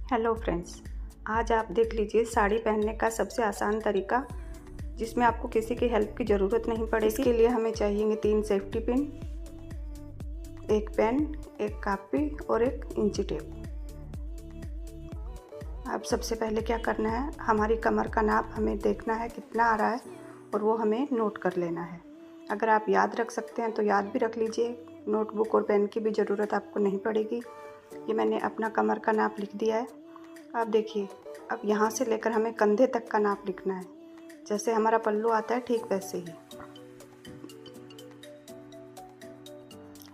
Hello friends, आज आप देख लीजिए साड़ी पहनने का सबसे आसान तरीका जिसमें आपको किसी की हेल्प की ज़रूरत नहीं पड़ेगी। इसके लिए हमें चाहिए 3 सेफ्टी पिन, एक पेन, एक कापी और एक इंची टेप। अब सबसे पहले क्या करना है, हमारी कमर का नाप हमें देखना है कितना आ रहा है और वो हमें नोट कर लेना है। अगर आप याद रख सकते हैं तो याद भी रख लीजिए, नोटबुक और पेन की भी ज़रूरत आपको नहीं पड़ेगी। ये मैंने अपना कमर का नाप लिख दिया है। अब देखिए, अब यहाँ से लेकर हमें कंधे तक का नाप लिखना है, जैसे हमारा पल्लू आता है ठीक वैसे ही।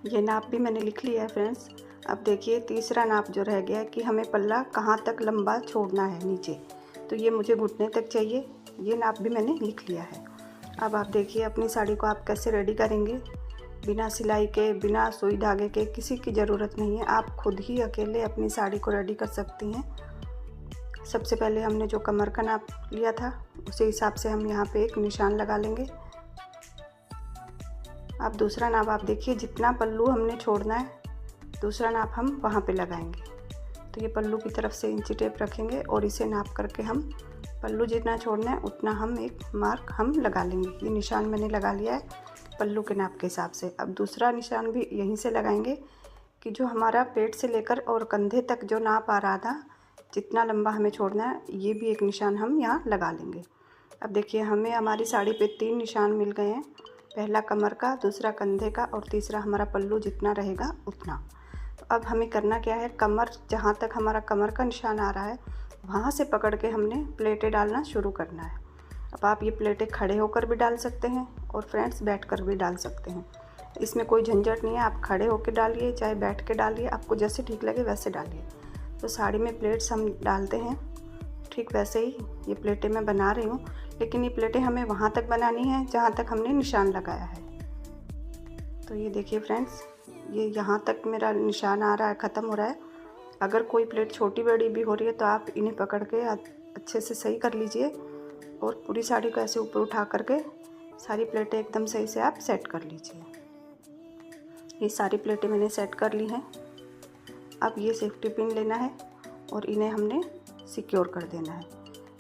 ये नाप भी मैंने लिख लिया है फ्रेंड्स। अब देखिए तीसरा नाप जो रह गया है कि हमें पल्ला कहाँ तक लंबा छोड़ना है नीचे, तो ये मुझे घुटने तक चाहिए। ये नाप भी मैंने लिख लिया है। अब आप देखिए अपनी साड़ी को आप कैसे रेडी करेंगे, बिना सिलाई के, बिना सुई धागे के, किसी की ज़रूरत नहीं है। आप खुद ही अकेले अपनी साड़ी को रेडी कर सकती हैं। सबसे पहले हमने जो कमर का नाप लिया था उसी हिसाब से हम यहाँ पे एक निशान लगा लेंगे। अब दूसरा नाप आप देखिए, जितना पल्लू हमने छोड़ना है दूसरा नाप हम वहाँ पे लगाएंगे। तो ये पल्लू की तरफ से इंची टेप रखेंगे और इसे नाप करके हम पल्लू जितना छोड़ना है उतना हम एक मार्क हम लगा लेंगे। ये निशान मैंने लगा लिया है पल्लू के नाप के हिसाब से। अब दूसरा निशान भी यहीं से लगाएंगे कि जो हमारा पेट से लेकर और कंधे तक जो नाप आ रहा था, जितना लंबा हमें छोड़ना है, ये भी एक निशान हम यहाँ लगा लेंगे। अब देखिए हमें हमारी साड़ी पे 3 निशान मिल गए हैं, पहला कमर का, दूसरा कंधे का और तीसरा हमारा पल्लू जितना रहेगा उतना। तो अब हमें करना क्या है, कमर जहाँ तक हमारा कमर का निशान आ रहा है वहाँ से पकड़ के हमने प्लेटें डालना शुरू करना है। अब आप ये प्लेटें खड़े होकर भी डाल सकते हैं और फ्रेंड्स बैठ कर भी डाल सकते हैं, इसमें कोई झंझट नहीं है। आप खड़े होकर डालिए चाहे बैठ के डालिए, आपको जैसे ठीक लगे वैसे डालिए। तो साड़ी में प्लेट्स हम डालते हैं ठीक वैसे ही ये प्लेटें मैं बना रही हूँ, लेकिन ये प्लेटें हमें वहाँ तक बनानी है जहाँ तक हमने निशान लगाया है। तो ये देखिए फ्रेंड्स, ये यहाँ तक मेरा निशान आ रहा है, ख़त्म हो रहा है। अगर कोई प्लेट छोटी बड़ी भी हो रही है तो आप इन्हें पकड़ के अच्छे से सही कर लीजिए और पूरी साड़ी को ऐसे ऊपर उठा करके सारी प्लेटें एकदम सही से आप सेट कर लीजिए। ये सारी प्लेटें मैंने सेट कर ली हैं। अब ये सेफ्टी पिन लेना है और इन्हें हमने सिक्योर कर देना है।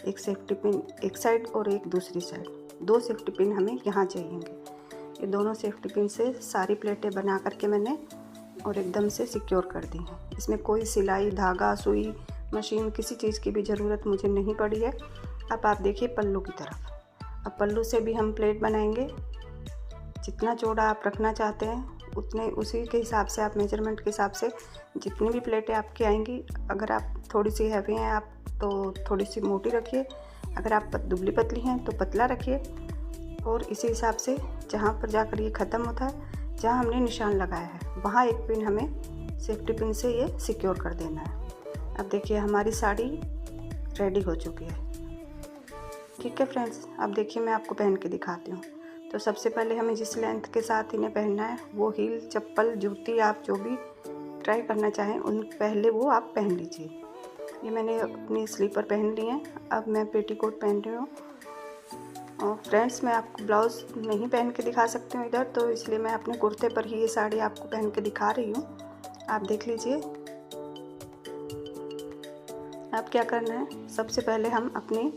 एक सेफ्टी पिन एक साइड और एक दूसरी साइड, 2 सेफ्टी पिन हमें यहाँ चाहिएंगे। ये दोनों सेफ्टी पिन से सारी प्लेटें बना करके मैंने और एकदम से सिक्योर कर दी हैं। इसमें कोई सिलाई, धागा, सुई, मशीन, किसी चीज़ की भी ज़रूरत मुझे नहीं पड़ी है। अब आप देखिए पल्लू की तरफ, अब पल्लू से भी हम प्लेट बनाएंगे। जितना चौड़ा आप रखना चाहते हैं उतने, उसी के हिसाब से आप मेजरमेंट के हिसाब से जितनी भी प्लेटें आपकी आएंगी, अगर आप थोड़ी सी हैवी हैं आप तो थोड़ी सी मोटी रखिए, अगर आप दुबली पतली हैं तो पतला रखिए। और इसी हिसाब से जहाँ पर जाकर ये ख़त्म होता है, जहाँ हमने निशान लगाया है वहाँ एक पिन हमें सेफ्टी पिन से ये सिक्योर कर देना है। अब देखिए हमारी साड़ी रेडी हो चुकी है। ठीक है फ्रेंड्स, अब देखिए मैं आपको पहन के दिखाती हूँ। तो सबसे पहले हमें जिस लेंथ के साथ इन्हें पहनना है वो हील, चप्पल, जूती, आप जो भी ट्राई करना चाहें उन पहले वो आप पहन लीजिए। ये मैंने अपनी स्लीपर पहन ली है। अब मैं पेटीकोट पहन रही हूँ। और फ्रेंड्स मैं आपको ब्लाउज़ नहीं पहन के दिखा सकती हूँ इधर, तो इसलिए मैं अपने कुर्ते पर ही ये साड़ी आपको पहन के दिखा रही हूँ। आप देख लीजिए। अब क्या करना है, सबसे पहले हम अपनी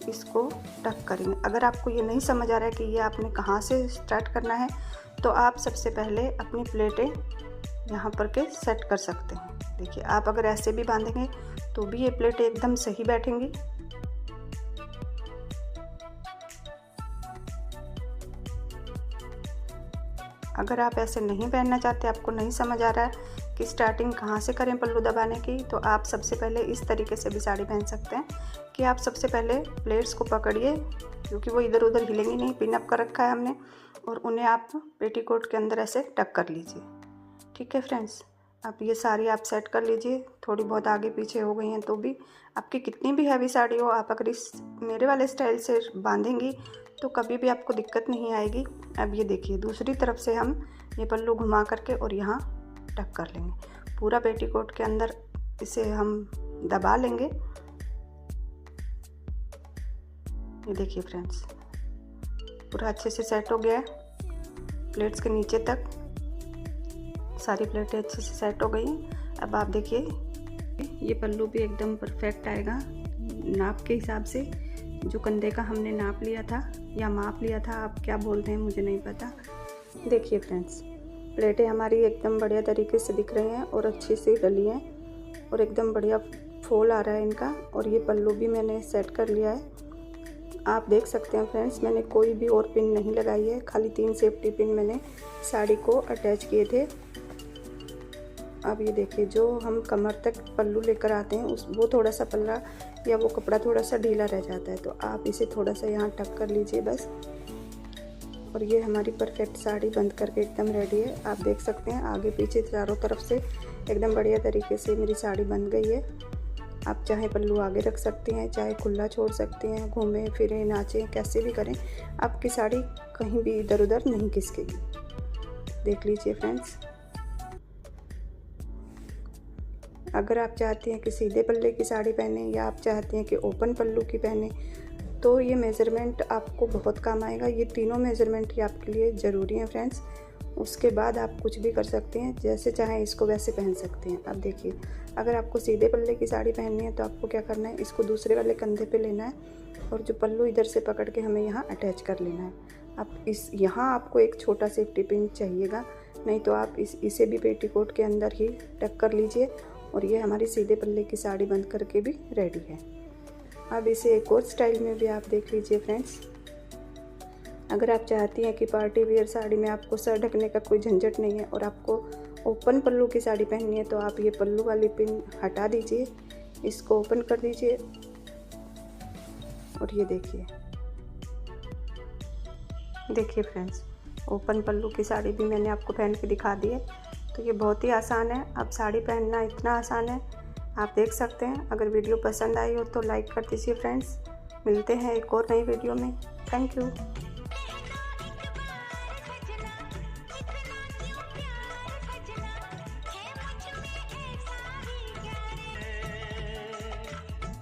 इसको टक करेंगे। अगर आपको ये नहीं समझ आ रहा है कि ये आपने कहाँ से स्टार्ट करना है, तो आप सबसे पहले अपनी प्लेटें यहाँ पर के सेट कर सकते हैं। देखिए आप अगर ऐसे भी बांधेंगे तो भी ये प्लेटें एकदम सही बैठेंगी। अगर आप ऐसे नहीं पहनना चाहते, आपको नहीं समझ आ रहा है कि स्टार्टिंग कहाँ से करें पल्लू दबाने की, तो आप सबसे पहले इस तरीके से भी साड़ी पहन सकते हैं कि आप सबसे पहले प्लेट्स को पकड़िए, क्योंकि वो इधर उधर हिलेंगी नहीं, पिन अप कर रखा है हमने, और उन्हें आप पेटीकोट के अंदर ऐसे टक कर लीजिए। ठीक है फ्रेंड्स, अब ये साड़ी आप सेट कर लीजिए। थोड़ी बहुत आगे पीछे हो गई हैं तो भी, आपकी कितनी भी हैवी साड़ी हो, आप अगर इस मेरे वाले स्टाइल से बांधेंगी तो कभी भी आपको दिक्कत नहीं आएगी। अब ये देखिए दूसरी तरफ से हम ये पल्लू घुमा करके और यहाँ टक कर लेंगे। पूरा पेटीकोट के अंदर इसे हम दबा लेंगे। ये देखिए फ्रेंड्स, पूरा अच्छे से सेट हो गया है। प्लेट्स के नीचे तक सारी प्लेटें अच्छे से सेट हो गई हैं। अब आप देखिए ये पल्लू भी एकदम परफेक्ट आएगा नाप के हिसाब से, जो कंधे का हमने नाप लिया था या माप लिया था, आप क्या बोलते हैं मुझे नहीं पता। देखिए फ्रेंड्स, प्लेटें हमारी एकदम बढ़िया तरीके से दिख रही हैं और अच्छी सी डली हैं और एकदम बढ़िया फोल आ रहा है इनका। और ये पल्लू भी मैंने सेट कर लिया है, आप देख सकते हैं फ्रेंड्स। मैंने कोई भी और पिन नहीं लगाई है, खाली 3 सेफ्टी पिन मैंने साड़ी को अटैच किए थे। अब ये देखिए, जो हम कमर तक पल्लू लेकर आते हैं वो थोड़ा सा पल्ला या वो कपड़ा थोड़ा सा ढीला रह जाता है, तो आप इसे थोड़ा सा यहाँ टक कर लीजिए बस। और ये हमारी परफेक्ट साड़ी बंद करके एकदम रेडी है। आप देख सकते हैं आगे पीछे चारों तरफ से एकदम बढ़िया तरीके से मेरी साड़ी बन गई है। आप चाहे पल्लू आगे रख सकते हैं, चाहे खुला छोड़ सकते हैं, घूमें फिरें नाचें कैसे भी करें, आपकी साड़ी कहीं भी इधर उधर नहीं खिसकेगी। देख लीजिए फ्रेंड्स, अगर आप चाहते हैं कि सीधे पल्ले की साड़ी पहने या आप चाहते हैं कि ओपन पल्लू की पहने, तो ये मेज़रमेंट आपको बहुत काम आएगा। ये तीनों मेज़रमेंट ही आपके लिए ज़रूरी हैं फ्रेंड्स। उसके बाद आप कुछ भी कर सकते हैं, जैसे चाहें इसको वैसे पहन सकते हैं। अब देखिए, अगर आपको सीधे पल्ले की साड़ी पहननी है तो आपको क्या करना है, इसको दूसरे वाले कंधे पे लेना है और जो पल्लू इधर से पकड़ के हमें यहाँ अटैच कर लेना है। अब यहाँ आपको एक छोटा सेफ्टी पिन चाहिएगा, नहीं तो आप इसे भी पेटीकोट के अंदर ही टक कर लीजिए। और ये हमारी सीधे पल्ले की साड़ी बंद करके भी रेडी है। अब इसे एक और स्टाइल में भी आप देख लीजिए फ्रेंड्स। अगर आप चाहती हैं कि पार्टी वेयर साड़ी में आपको सर ढकने का कोई झंझट नहीं है और आपको ओपन पल्लू की साड़ी पहननी है, तो आप ये पल्लू वाली पिन हटा दीजिए, इसको ओपन कर दीजिए और ये देखिए फ्रेंड्स, ओपन पल्लू की साड़ी भी मैंने आपको पहन के दिखा दी है। तो ये बहुत ही आसान है, अब साड़ी पहनना इतना आसान है, आप देख सकते हैं। अगर वीडियो पसंद आई हो तो लाइक कर दीजिए फ्रेंड्स। मिलते हैं एक और नई वीडियो में। Thank you.